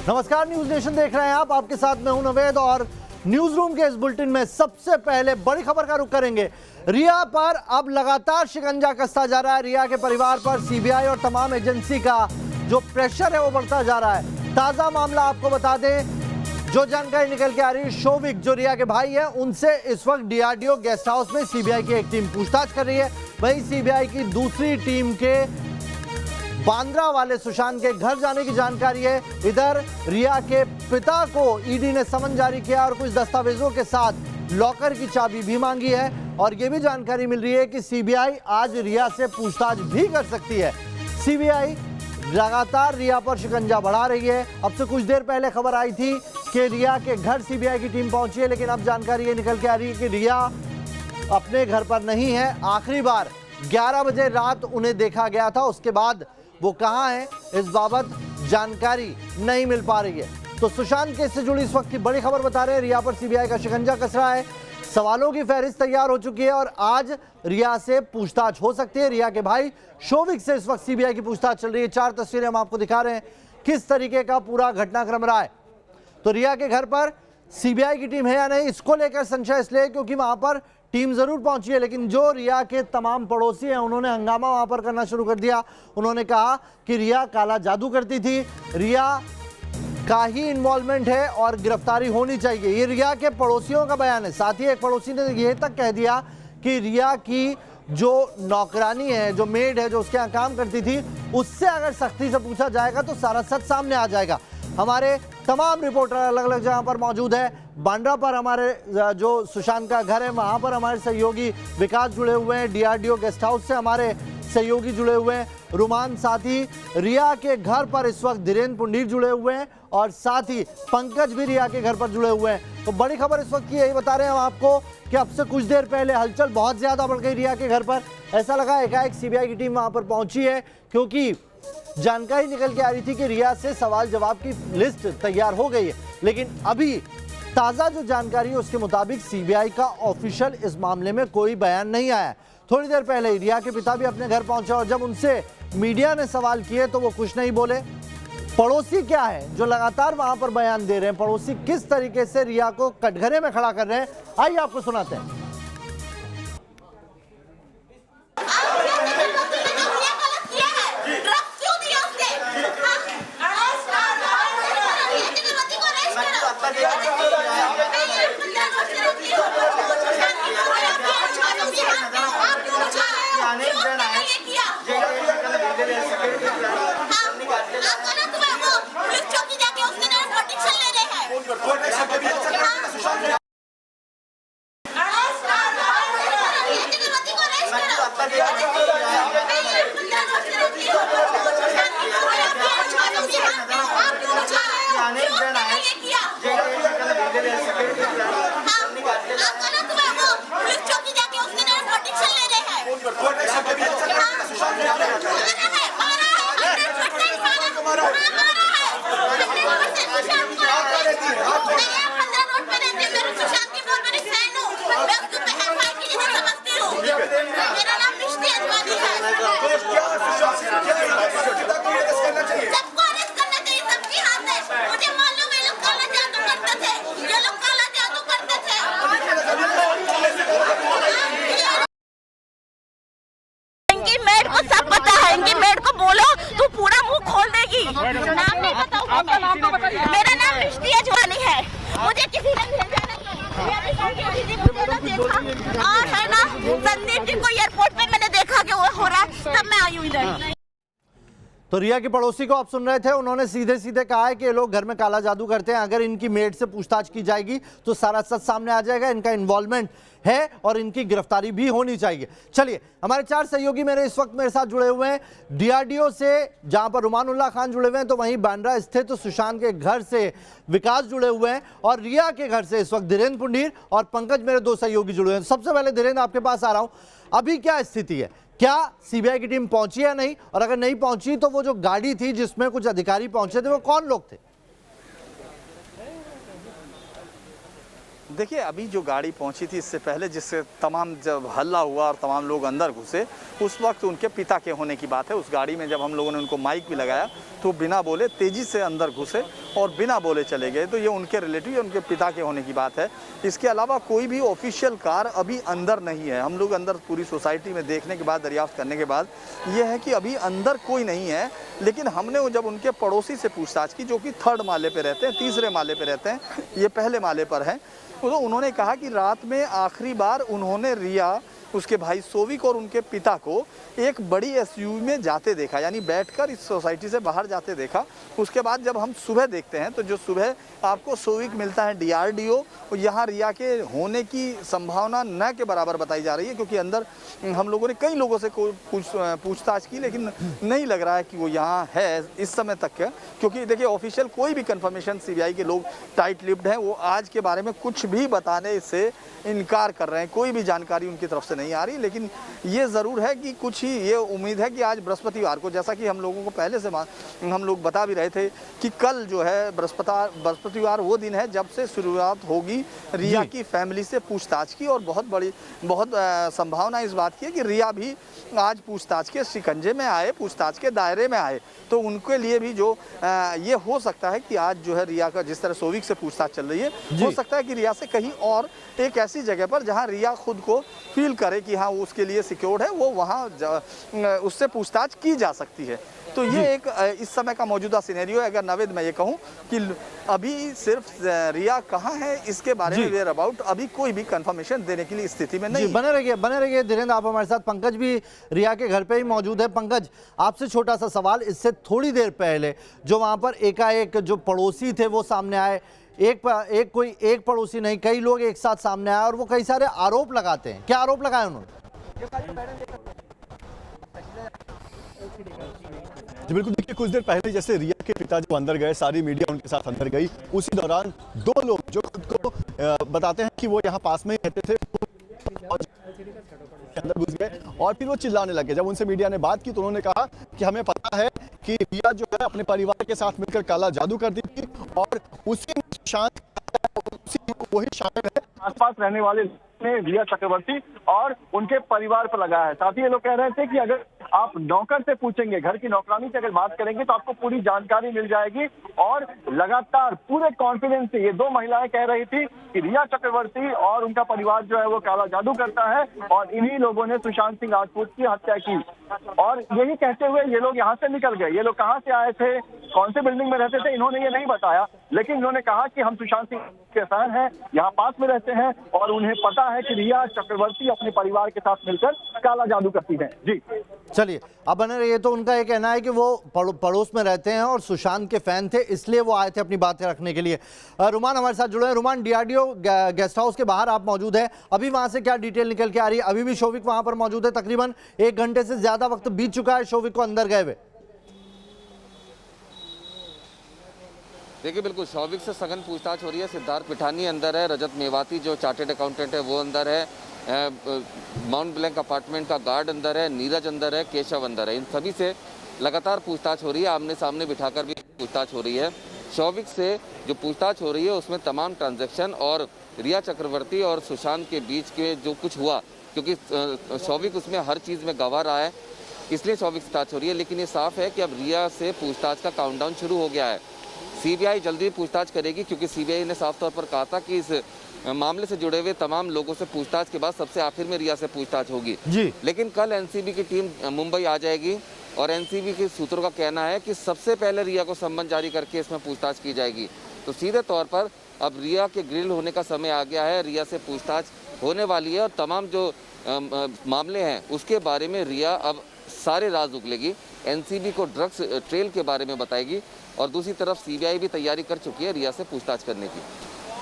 नमस्कार, news nation देख रहे हैं आप। आपके साथ मैं हूं नवेद और न्यूज रूम के इस बुलेटिन में सबसे पहले बड़ी खबर का रुख करेंगे। रिया पर अब लगातार शिकंजा कसता जा रहा है। रिया के परिवार पर सीबीआई और तमाम एजेंसी का जो प्रेशर है वो बढ़ता जा रहा है। ताजा मामला आपको बता दें, जो जानकारी निकल के आ रही है, शोविक जो रिया के भाई है उनसे इस वक्त डीआरडीओ गेस्ट हाउस में सीबीआई की एक टीम पूछताछ कर रही है। वहीं सीबीआई की दूसरी टीम के बांद्रा वाले सुशांत के घर जाने की जानकारी है। इधर रिया के पिता को ईडी ने समन जारी किया और कुछ दस्तावेजों के साथ लॉकर की चाबी भी मांगी है। और यह भी जानकारी मिल रही है कि सीबीआई आज रिया से पूछताछ भी कर सकती है। सीबीआई लगातार रिया पर शिकंजा बढ़ा रही है। अब से कुछ देर पहले खबर आई थी कि रिया के घर सीबीआई की टीम पहुंची है, लेकिन अब जानकारी ये निकल के आ रही है कि रिया अपने घर पर नहीं है। आखिरी बार 11 बजे रात उन्हें देखा गया था, उसके बाद वो कहां है इस बाबत जानकारी नहीं मिल पा रही है। तो सुशांत केस से जुड़ी इस वक्त की बड़ी खबर बता रहे हैं, रिया पर सीबीआई का शिकंजा कस रहा है। सवालों की फहरिस्त तैयार हो चुकी है और आज रिया से पूछताछ हो सकती है। रिया के भाई शोविक से इस वक्त सीबीआई की पूछताछ चल रही है। 4 तस्वीरें हम आपको दिखा रहे हैं किस तरीके का पूरा घटनाक्रम रहा है। तो रिया के घर पर सीबीआई की टीम है या नहीं, इसको लेकर संशय इसलिए क्योंकि वहां पर टीम जरूर पहुंची है, लेकिन जो रिया के तमाम पड़ोसी हैं उन्होंने हंगामा वहां पर करना शुरू कर दिया। उन्होंने कहा कि रिया काला जादू करती थी, रिया का ही इन्वॉल्वमेंट है और गिरफ्तारी होनी चाहिए। ये रिया के पड़ोसियों का बयान है। साथ ही एक पड़ोसी ने यह तक कह दिया कि रिया की जो नौकरानी है, जो मेड है, जो उसके यहाँ काम करती थी, उससे अगर सख्ती से पूछा जाएगा तो सारा सच सामने आ जाएगा। हमारे तमाम रिपोर्टर अलग अलग जगह पर मौजूद है। बांद्रा पर हमारे जो सुशांत का घर है वहां पर हमारे सहयोगी विकास जुड़े हुए हैं। डीआरडीओ गेस्ट हाउस से हमारे सहयोगी जुड़े हुए हैं रुमान। साथ ही रिया के घर पर इस वक्त धीरेन्द्र पुंडीर जुड़े हुए हैं और साथ ही पंकज भी रिया के घर पर जुड़े हुए हैं। तो बड़ी खबर इस वक्त की यही बता रहे हैं हम आपको कि अब से कुछ देर पहले हलचल बहुत ज्यादा बढ़ गई रिया के घर पर। ऐसा लगा एकाएक सीबीआई की टीम वहां पर पहुंची है, क्योंकि जानकारी निकल के आ रही थी कि रिया से सवाल जवाब की लिस्ट तैयार हो गई है। लेकिन अभी ताजा जो जानकारी है उसके मुताबिक सीबीआई का ऑफिशियल इस मामले में कोई बयान नहीं आया। थोड़ी देर पहले रिया के पिता भी अपने घर पहुंचे और जब उनसे मीडिया ने सवाल किए तो वो कुछ नहीं बोले। पड़ोसी क्या है जो लगातार वहां पर बयान दे रहे हैं, पड़ोसी किस तरीके से रिया को कटघरे में खड़ा कर रहे हैं, आइए आपको सुनाते हैं। नाम नहीं बताऊंगा। मेरा नाम मिष्टी अजवानी है। मुझे किसी ने भेजा नहीं और है ना, संदीप जी को एयरपोर्ट पे मैंने देखा कि वो हो रहा है, तब मैं आई हूँ इधर। तो रिया के पड़ोसी को आप सुन रहे थे, उन्होंने सीधे सीधे कहा है कि ये लोग घर में काला जादू करते हैं। अगर इनकी मेड से पूछताछ की जाएगी तो सारा सच सामने आ जाएगा, इनका इन्वॉल्वमेंट है और इनकी गिरफ्तारी भी होनी चाहिए। चलिए, हमारे 4 सहयोगी इस वक्त मेरे साथ जुड़े हुए हैं। डीआरडीओ से जहां पर रुमानुल्लाह खान जुड़े हुए हैं, तो वहीं बांद्रा स्थित तो सुशांत के घर से विकास जुड़े हुए हैं और रिया के घर से इस वक्त धीरेन्द्र पुंडीर और पंकज मेरे 2 सहयोगी जुड़े हुए हैं। सबसे पहले धीरेन्द्र, आपके पास आ रहा हूं, अभी क्या स्थिति है? क्या सीबीआई की टीम पहुंची या नहीं? और अगर नहीं पहुंची तो वो जो गाड़ी थी जिसमें कुछ अधिकारी पहुंचे थे वो कौन लोग थे? देखिए, अभी जो गाड़ी पहुंची थी इससे पहले, जिससे तमाम जब हल्ला हुआ और तमाम लोग अंदर घुसे, उस वक्त उनके पिता के होने की बात है। उस गाड़ी में जब हम लोगों ने उनको माइक भी लगाया तो बिना बोले तेज़ी से अंदर घुसे और बिना बोले चले गए। तो ये उनके रिलेटिव या उनके पिता के होने की बात है। इसके अलावा कोई भी ऑफिशियल कार अभी अंदर नहीं है। हम लोग अंदर पूरी सोसाइटी में देखने के बाद, दरियाफ्त करने के बाद, ये है कि अभी अंदर कोई नहीं है। लेकिन हमने जब उनके पड़ोसी से पूछताछ की, जो कि 3rd माले पे रहते हैं, 3रे माले पे रहते हैं, ये पहले माले पर हैं, तो उन्होंने कहा कि रात में आखिरी बार उन्होंने रिया, उसके भाई सोविक और उनके पिता को एक बड़ी एसयूवी में जाते देखा, यानी बैठकर इस सोसाइटी से बाहर जाते देखा। उसके बाद जब हम सुबह देखते हैं तो जो सुबह आपको सोविक मिलता है DRDO, यहाँ रिया के होने की संभावना न के बराबर बताई जा रही है, क्योंकि अंदर हम लोगों ने कई लोगों से पूछताछ की, लेकिन नहीं लग रहा है कि वो यहाँ है इस समय तक। क्योंकि देखिए, ऑफिशियल कोई भी कंफर्मेशन, CBI के लोग टाइट लिप्ड हैं, वो आज के बारे में कुछ भी बताने से इनकार कर रहे हैं। कोई भी जानकारी उनकी तरफ से नहीं आ रही। लेकिन ये ज़रूर है कि कुछ ही ये उम्मीद है कि आज बृहस्पतिवार को, जैसा कि हम लोगों को पहले से हम लोग बता भी रहे थे कि कल जो है बृहस्पतिवार वो दिन है जब से शुरुआत होगी रिया की फैमिली से पूछताछ की। और बहुत संभावना इस बात की है कि रिया भी आज पूछताछ के शिकंजे में आए, पूछताछ के दायरे में आए। तो उनके लिए भी जो ये हो सकता है कि आज जो है रिया का, जिस तरह सोविक से पूछताछ चल रही है, हो सकता है कि रिया से कहीं और एक ऐसी जगह पर जहां रिया खुद को फील करे कि हाँ उसके लिए सिक्योर्ड है, वो वहां उससे पूछताछ की जा सकती है। तो ये एक इस समय का मौजूदा सिनेरियो है। अगर नवेद मैं ये कहूँ कि अभी सिर्फ रिया कहाँ है इसके बारे में वेयर अबाउट अभी कोई भी कंफर्मेशन देने के लिए स्थिति में नहीं। बने रहिए धीरेन्द्र, आप हमारे साथ। पंकज भी रिया के घर पे ही मौजूद है। पंकज, आपसे छोटा सा सवाल, इससे थोड़ी देर पहले जो वहां पर एकाएक जो पड़ोसी थे वो सामने आए, एक पड़ोसी नहीं, कई लोग एक साथ सामने आए और वो कई सारे आरोप लगाते हैं। क्या आरोप लगाए उन्होंने? जी बिल्कुल, देखिए कुछ देर पहले जैसे रिया के पिता जो अंदर गए, सारी मीडिया उनके साथ अंदर गई, उसी दौरान 2 लोग जो खुद को बताते हैं कि वो यहाँ पास में ही रहते थे, अंदर घुस गए और फिर वो चिल्लाने लगे। जब उनसे मीडिया ने बात की तो उन्होंने कहा कि हमें पता है कि रिया जो है अपने परिवार के साथ मिलकर काला जादू कर दी थी और उसी शांत वही शामिल है। आसपास रहने वाले ने रिया चक्रवर्ती और उनके परिवार पर लगाया है। साथ ही ये लोग कह रहे थे कि अगर आप नौकर से पूछेंगे, घर की नौकरानी से अगर बात करेंगे तो आपको पूरी जानकारी मिल जाएगी। और लगातार पूरे कॉन्फिडेंस से ये 2 महिलाएं कह रही थी कि रिया चक्रवर्ती और उनका परिवार जो है वो काला जादू करता है और इन्हीं लोगों ने सुशांत सिंह राजपूत की हत्या की। और यही कहते हुए ये लोग यहाँ से निकल गए। ये लोग कहाँ से आए थे, कौन से बिल्डिंग में रहते थे, इन्होंने ये नहीं बताया, लेकिन इन्होंने कहा कि हम सुशांत सिंह के फैन हैं, यहाँ पास में रहते हैं और उन्हें पता है कि रिया चक्रवर्ती अपने परिवार के साथ मिलकर काला जादू करती है। जी चलिए, अब बने रहिए। तो उनका ये कहना है कि वो पड़ोस में रहते हैं और सुशांत के फैन थे, इसलिए वो आए थे अपनी बातें रखने के लिए। रुमान हमारे साथ जुड़े हैं। रुमान, DRDO गेस्ट हाउस के बाहर आप मौजूद हैं, अभी वहां से क्या डिटेल निकल के आ रही है? अभी भी शोविक वहां पर मौजूद है, तकरीबन 1 घंटे से ज्यादा वक्त बीत चुका है शोविक को अंदर गए हुए। देखिए बिल्कुल, शौविक से सघन पूछताछ हो रही है। सिद्धार्थ पिठानी अंदर है, रजत मेवाती जो चार्टेड अकाउंटेंट है वो अंदर है, माउंट ब्लैंक अपार्टमेंट का गार्ड अंदर है, नीरज अंदर है, केशव अंदर है। इन सभी से लगातार पूछताछ हो रही है, आमने सामने बिठाकर भी पूछताछ हो रही है। शौविक से जो पूछताछ हो रही है उसमें तमाम ट्रांजैक्शन और रिया चक्रवर्ती और सुशांत के बीच के जो कुछ हुआ, क्योंकि शौविक उसमें हर चीज़ में गवाह रहा है, इसलिए शौविक से पूछताछ हो रही है। लेकिन ये साफ है कि अब रिया से पूछताछ का काउंटडाउन शुरू हो गया है। CBI जल्दी पूछताछ करेगी, क्योंकि CBI ने साफ तौर पर कहा था कि इस मामले से जुड़े हुए तमाम लोगों से पूछताछ के बाद सबसे आखिर में रिया से पूछताछ होगी। लेकिन कल NCB की टीम मुंबई आ जाएगी और NCB के सूत्रों का कहना है कि सबसे पहले रिया को सम्मन जारी करके इसमें पूछताछ की जाएगी। तो सीधे तौर पर अब रिया के ग्रिल होने का समय आ गया है, रिया से पूछताछ होने वाली है और तमाम जो मामले हैं उसके बारे में रिया अब सारे राज उगलेगी, NCB को ड्रग्स ट्रेल के बारे में बताएगी और दूसरी तरफ CBI भी तैयारी कर चुकी है रिया से पूछताछ करने की।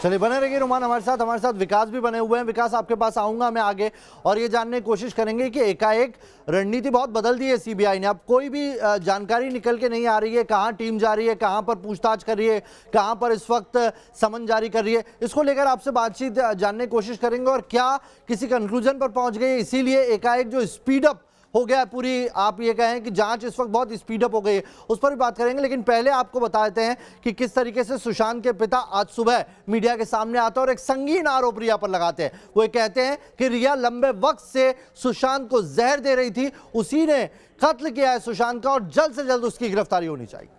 चलिए, बने रहिए रुमान हमारे साथ विकास भी बने हुए हैं। विकास, आपके पास आऊंगा मैं आगे और ये जानने की कोशिश करेंगे कि एकाएक रणनीति बहुत बदल दी है CBI ने। अब कोई भी जानकारी निकल के नहीं आ रही है, कहाँ टीम जा रही है, कहाँ पर पूछताछ कर रही है, कहाँ पर इस वक्त समन जारी कर रही है। इसको लेकर आपसे बातचीत जानने की कोशिश करेंगे और क्या किसी कंक्लूजन पर पहुंच गई, इसीलिए एकाएक जो स्पीड अप हो गया है पूरी, आप ये कहें कि जांच इस वक्त बहुत स्पीड अप हो गई है, उस पर भी बात करेंगे। लेकिन पहले आपको बता देते हैं कि किस तरीके से सुशांत के पिता आज सुबह मीडिया के सामने आते हैं और एक संगीन आरोप रिया पर लगाते हैं। वो ये कहते हैं कि रिया लंबे वक्त से सुशांत को जहर दे रही थी, उसी ने कत्ल किया है सुशांत का और जल्द से जल्द उसकी गिरफ्तारी होनी चाहिए।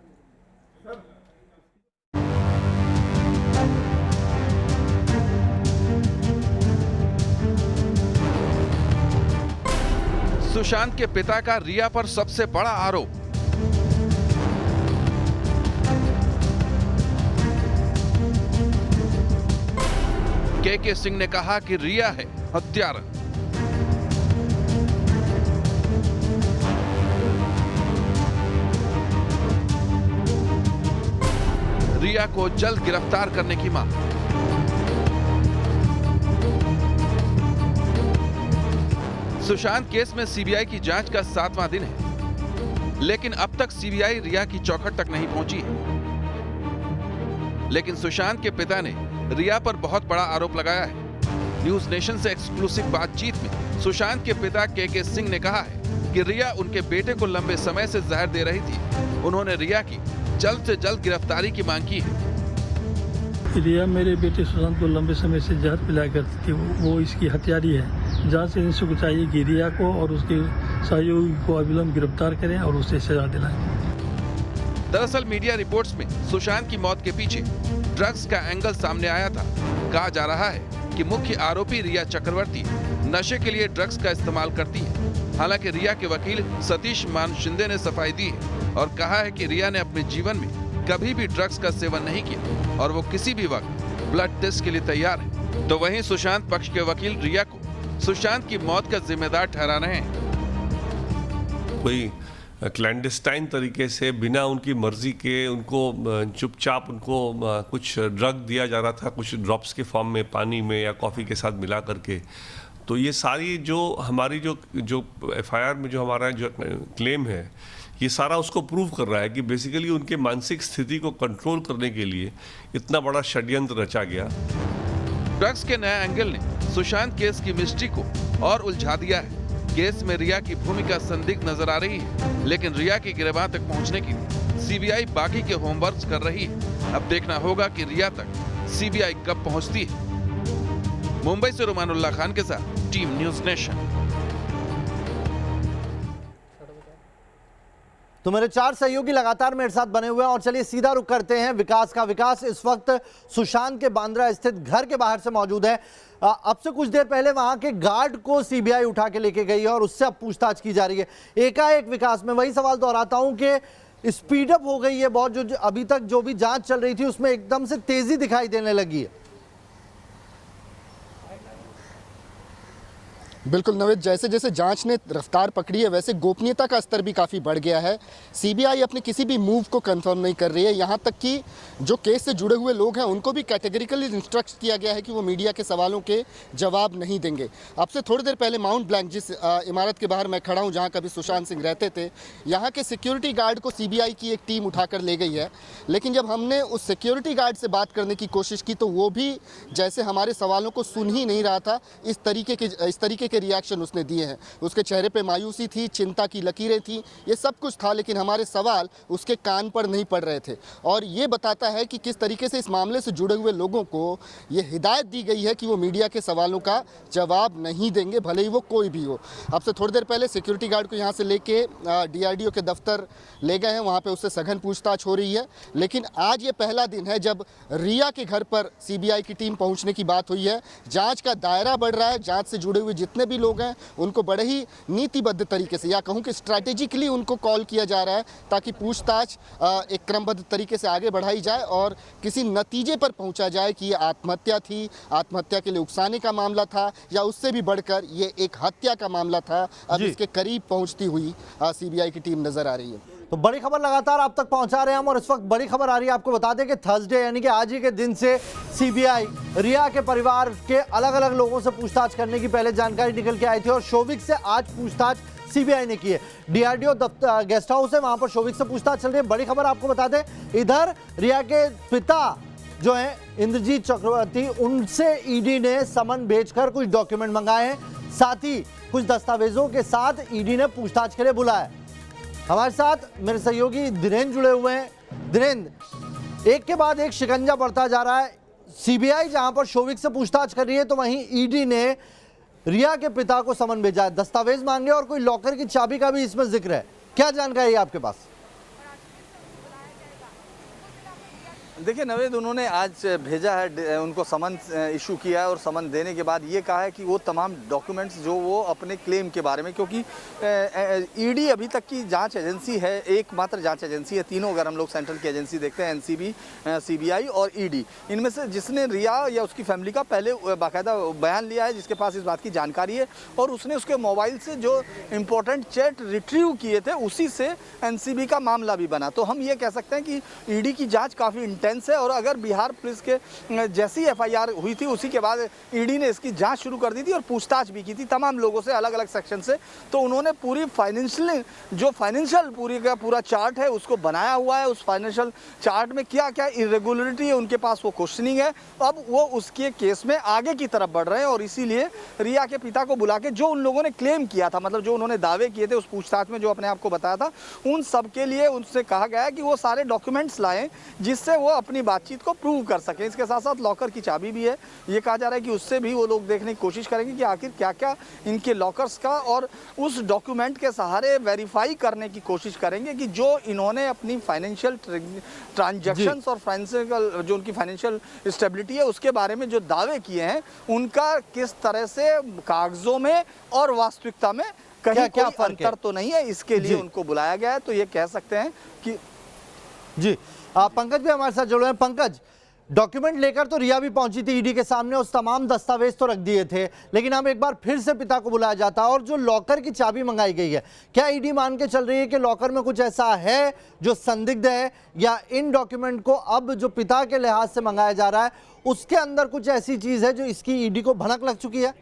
सुशांत के पिता का रिया पर सबसे बड़ा आरोप। के सिंह ने कहा कि रिया है हत्यारा। रिया को जल्द गिरफ्तार करने की मांग। सुशांत केस में सीबीआई की जांच का 7वां दिन है, लेकिन अब तक सीबीआई रिया की चौखट तक नहीं पहुंची है। लेकिन सुशांत के पिता ने रिया पर बहुत बड़ा आरोप लगाया है। न्यूज नेशन से एक्सक्लूसिव बातचीत में सुशांत के पिता के सिंह ने कहा है कि रिया उनके बेटे को लंबे समय से जहर दे रही थी। उन्होंने रिया की जल्द से जल्द गिरफ्तारी की मांग की है। रिया मेरे बेटे सुशांत को लंबे समय से जहर पिलाया करती थी, वो इसकी हत्यारी है। जांच एजेंसी को चाहिए कि रिया को और उसके सहयोगी को अविलंब गिरफ्तार करें और उसे सजा दिलाएं। दरअसल मीडिया रिपोर्ट्स में सुशांत की मौत के पीछे ड्रग्स का एंगल सामने आया था। कहा जा रहा है कि मुख्य आरोपी रिया चक्रवर्ती नशे के लिए ड्रग्स का इस्तेमाल करती है। हालांकि रिया के वकील सतीश मान शिंदे ने सफाई दी है और कहा है कि रिया ने अपने जीवन में कभी भी ड्रग्स का सेवन नहीं किया और वो किसी भी वक्त ब्लड टेस्ट के लिए तैयार है। तो वहीं सुशांत पक्ष के वकील रिया को सुशांत की मौत का जिम्मेदार ठहरा रहे हैं। कोई क्लैंडस्टाइन तरीके से बिना उनकी मर्जी के उनको चुपचाप उनको कुछ ड्रग दिया जा रहा था, कुछ ड्रॉप्स के फॉर्म में पानी में या कॉफ़ी के साथ मिला करके। तो ये सारी जो हमारी जो एफआईआर में जो हमारा जो क्लेम है, ये सारा उसको प्रूव कर रहा है कि बेसिकली उनके मानसिक स्थिति को कंट्रोल करने के लिए इतना बड़ा षड्यंत्र रचा गया। ड्रग्स के नए एंगल ने सुशांत केस की मिस्ट्री को और उलझा दिया है। केस में रिया की भूमिका संदिग्ध नजर आ रही है, लेकिन रिया की गिरफ्तार तक पहुंचने के लिए सीबीआई बाकी के होमवर्क कर रही है। अब देखना होगा कि रिया तक सीबीआई कब पहुंचती है। मुंबई से रुमानुल्लाह खान के साथ टीम न्यूज नेशन। तो मेरे 4 सहयोगी लगातार मेरे साथ बने हुए हैं और चलिए सीधा रुख करते हैं विकास का। विकास इस वक्त सुशांत के बांद्रा स्थित घर के बाहर से मौजूद है। अब से कुछ देर पहले वहां के गार्ड को सीबीआई उठा के लेके गई है और उससे अब पूछताछ की जा रही है। एकाएक विकास में वही सवाल दोहराता हूं कि स्पीड अप हो गई है बहुत, जो अभी तक जो भी जांच चल रही थी उसमें एकदम से तेजी दिखाई देने लगी है। बिल्कुल नवेद, जैसे जैसे जांच ने रफ्तार पकड़ी है वैसे गोपनीयता का स्तर भी काफ़ी बढ़ गया है। सीबीआई अपने किसी भी मूव को कंफर्म नहीं कर रही है। यहाँ तक कि जो केस से जुड़े हुए लोग हैं उनको भी कैटेगरिकली इंस्ट्रक्ट किया गया है कि वो मीडिया के सवालों के जवाब नहीं देंगे। अब से थोड़ी देर पहले माउंट ब्लैंक, जिस इमारत के बाहर मैं खड़ा हूँ जहाँ कभी सुशांत सिंह रहते थे, यहाँ के सिक्योरिटी गार्ड को सीबीआई की एक टीम उठाकर ले गई है। लेकिन जब हमने उस सिक्योरिटी गार्ड से बात करने की कोशिश की तो वो भी जैसे हमारे सवालों को सुन ही नहीं रहा था। इस तरीके के रिएक्शन उसने दिए हैं। उसके चेहरे पे मायूसी थी, चिंता की लकीरें थी, ये सब कुछ था, लेकिन हमारे सवाल उसके कान पर नहीं पड़ रहे थे। और ये बताता है कि किस तरीके से इस मामले से जुड़े हुए लोगों को ये हिदायत दी गई है कि वो मीडिया के सवालों का जवाब नहीं देंगे, भले ही वो कोई भी हो। अब से थोड़ी देर पहले सिक्योरिटी गार्ड को यहाँ से लेके DRDO के दफ्तर ले गए हैं, वहाँ पर उससे सघन पूछताछ हो रही है। लेकिन आज ये पहला दिन है जब रिया के घर पर सीबीआई की टीम पहुँचने की बात हुई है। जाँच का दायरा बढ़ रहा है, जाँच से जुड़े हुए जितने भी लोग हैं उनको बड़े ही नीतिबद्ध तरीके से, या कहूं कि स्ट्रैटेजिकली उनको कॉल किया जा रहा है ताकि पूछताछ एक क्रमबद्ध तरीके से आगे बढ़ाई जाए और किसी नतीजे पर पहुंचा जाए कि ये आत्महत्या थी, आत्महत्या के लिए उकसाने का मामला था, या उससे भी बढ़कर ये एक हत्या का मामला था। अब इसके करीब पहुंचती हुई सीबीआई की टीम नजर आ रही है। तो बड़ी खबर लगातार आप तक पहुंचा रहे हैं हम, और इस वक्त बड़ी खबर आ रही है। आपको बता दें कि थर्सडे यानी कि आज ही के दिन से सीबीआई रिया के परिवार के अलग अलग लोगों से पूछताछ करने की पहले जानकारी निकल के आई थी और शोविक से आज पूछताछ सीबीआई ने की है। DRDO दफ्तर गेस्ट हाउस है, वहां पर शोविक से पूछताछ चल रही है। बड़ी खबर आपको बता दें, इधर रिया के पिता जो है इंद्रजीत चक्रवर्ती, उनसे ईडी ने समन भेजकर कुछ डॉक्यूमेंट मंगाए हैं। साथ ही कुछ दस्तावेजों के साथ ईडी ने पूछताछ के लिए बुलाया। हमारे साथ मेरे सहयोगी धीरेन्द्र जुड़े हुए हैं। धीरेन्द्र, एक के बाद एक शिकंजा बढ़ता जा रहा है। सीबीआई जहां पर शोविक से पूछताछ कर रही है, तो वहीं ईडी ने रिया के पिता को समन भेजा है, दस्तावेज मांगे और कोई लॉकर की चाबी का भी इसमें जिक्र है। क्या जानकारी है आपके पास? देखिए नवेद, उन्होंने आज भेजा है, उनको समन इशू किया है और समन देने के बाद ये कहा है कि वो तमाम डॉक्यूमेंट्स जो वो अपने क्लेम के बारे में, क्योंकि ईडी अभी तक की जांच एजेंसी है, एकमात्र जांच एजेंसी है। तीनों अगर हम लोग सेंट्रल की एजेंसी देखते हैं, एनसीबी, सीबीआई और ईडी, इनमें से जिसने रिया या उसकी फैमिली का पहले बाकायदा बयान लिया है, जिसके पास इस बात की जानकारी है और उसने उसके मोबाइल से जो इम्पोर्टेंट चैट रिट्रीव किए थे, उसी से एनसीबी का मामला भी बना। तो हम ये कह सकते हैं कि ईडी की जाँच काफ़ी है और अगर बिहार पुलिस के जैसी एफआईआर हुई थी उसी के बाद ईडी ने इसकी जांच शुरू कर दी थी और पूछताछ भी की थी तमाम लोगों से, अलग अलग सेक्शन से। तो उन्होंने पूरी फाइनेंशियल पूरी का पूरा चार्ट है उसको बनाया हुआ है। उस फाइनेंशियल चार्ट में क्या क्या इरेगुलरिटी है उनके पास, वो क्वेश्चनिंग है। अब वो उसके केस में आगे की तरफ बढ़ रहे हैं और इसीलिए रिया के पिता को बुला के जो उन लोगों ने क्लेम किया था, मतलब जो उन्होंने दावे किए थे उस पूछताछ में, जो अपने आप को बताया था, उन सब के लिए उनसे कहा गया है कि वो सारे डॉक्यूमेंट्स लाएं जिससे वो अपनी बातचीत को प्रूव कर सकें। इसके साथ साथ लॉकर की चाबी भी है, ये कहा जा रहा है कि उससे भी वो लोग देखने की कोशिश करेंगे कि आखिर क्या क्या इनके लॉकर्स का, और उस डॉक्यूमेंट के सहारे वेरीफाई करने की कोशिश करेंगे कि जो इन्होंने अपनी फाइनेंशियल ट्रांजैक्शंस और फाइनेंशियल जो उनकी फाइनेंशियल स्टेबिलिटी है उसके बारे में जो दावे किए हैं, उनका किस तरह से कागजों में और वास्तविकता में कहीं कोई अंतर तो नहीं है। इसके लिए उनको बुलाया गया है। तो ये कह सकते हैं कि जी पंकज भी हमारे साथ जुड़े हैं। पंकज, डॉक्यूमेंट लेकर तो रिया भी पहुंची थी ईडी के सामने, उस तमाम दस्तावेज तो रख दिए थे, लेकिन अब एक बार फिर से पिता को बुलाया जाता है और जो लॉकर की चाबी मंगाई गई है, क्या ईडी मान के चल रही है कि लॉकर में कुछ ऐसा है जो संदिग्ध है, या इन डॉक्यूमेंट को अब जो पिता के लिहाज से मंगाया जा रहा है उसके अंदर कुछ ऐसी चीज है जो इसकी ईडी को भनक लग चुकी है?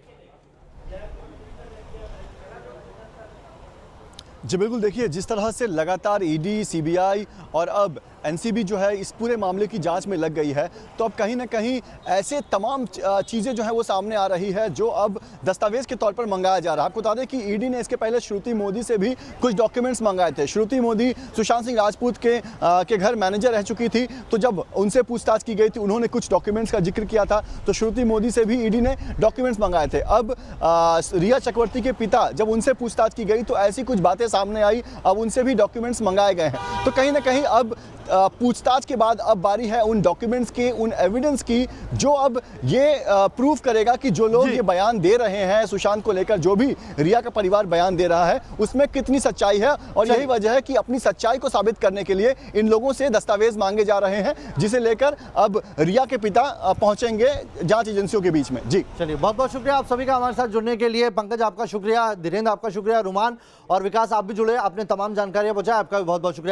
जी बिल्कुल, देखिए जिस तरह से लगातार ईडी, सीबीआई और अब एनसीबी जो है इस पूरे मामले की जांच में लग गई है, तो अब कहीं ना कहीं ऐसे तमाम चीज़ें जो है वो सामने आ रही है जो अब दस्तावेज के तौर पर मंगाया जा रहा है। आपको बता दें कि ईडी ने इसके पहले श्रुति मोदी से भी कुछ डॉक्यूमेंट्स मंगाए थे। श्रुति मोदी सुशांत सिंह राजपूत के घर मैनेजर रह चुकी थी, तो जब उनसे पूछताछ की गई थी उन्होंने कुछ डॉक्यूमेंट्स का जिक्र किया था, तो श्रुति मोदी से भी ईडी ने डॉक्यूमेंट्स मंगाए थे। अब रिया चक्रवर्ती के पिता, जब उनसे पूछताछ की गई तो ऐसी कुछ बातें सामने आई, अब उनसे भी डॉक्यूमेंट्स मंगाए गए हैं। तो कहीं ना कहीं अब पूछताछ के बाद अब बारी है उन डॉक्यूमेंट्स की, उन एविडेंस की, जो अब ये प्रूव करेगा कि जो लोग ये बयान दे रहे हैं सुशांत को लेकर, जो भी रिया का परिवार बयान दे रहा है, उसमें कितनी सच्चाई है। और यही वजह है कि अपनी सच्चाई को साबित करने के लिए इन लोगों से दस्तावेज मांगे जा रहे हैं, जिसे लेकर अब रिया के पिता पहुंचेंगे जांच एजेंसियों के बीच में। जी चलिए, बहुत बहुत शुक्रिया आप सभी का हमारे साथ जुड़ने के लिए। पंकज आपका शुक्रिया, धीरेन्द्र आपका शुक्रिया, रुमान और विकास आप भी जुड़े, आपने तमाम जानकारियां पहुंचाई, आपका भी बहुत बहुत शुक्रिया।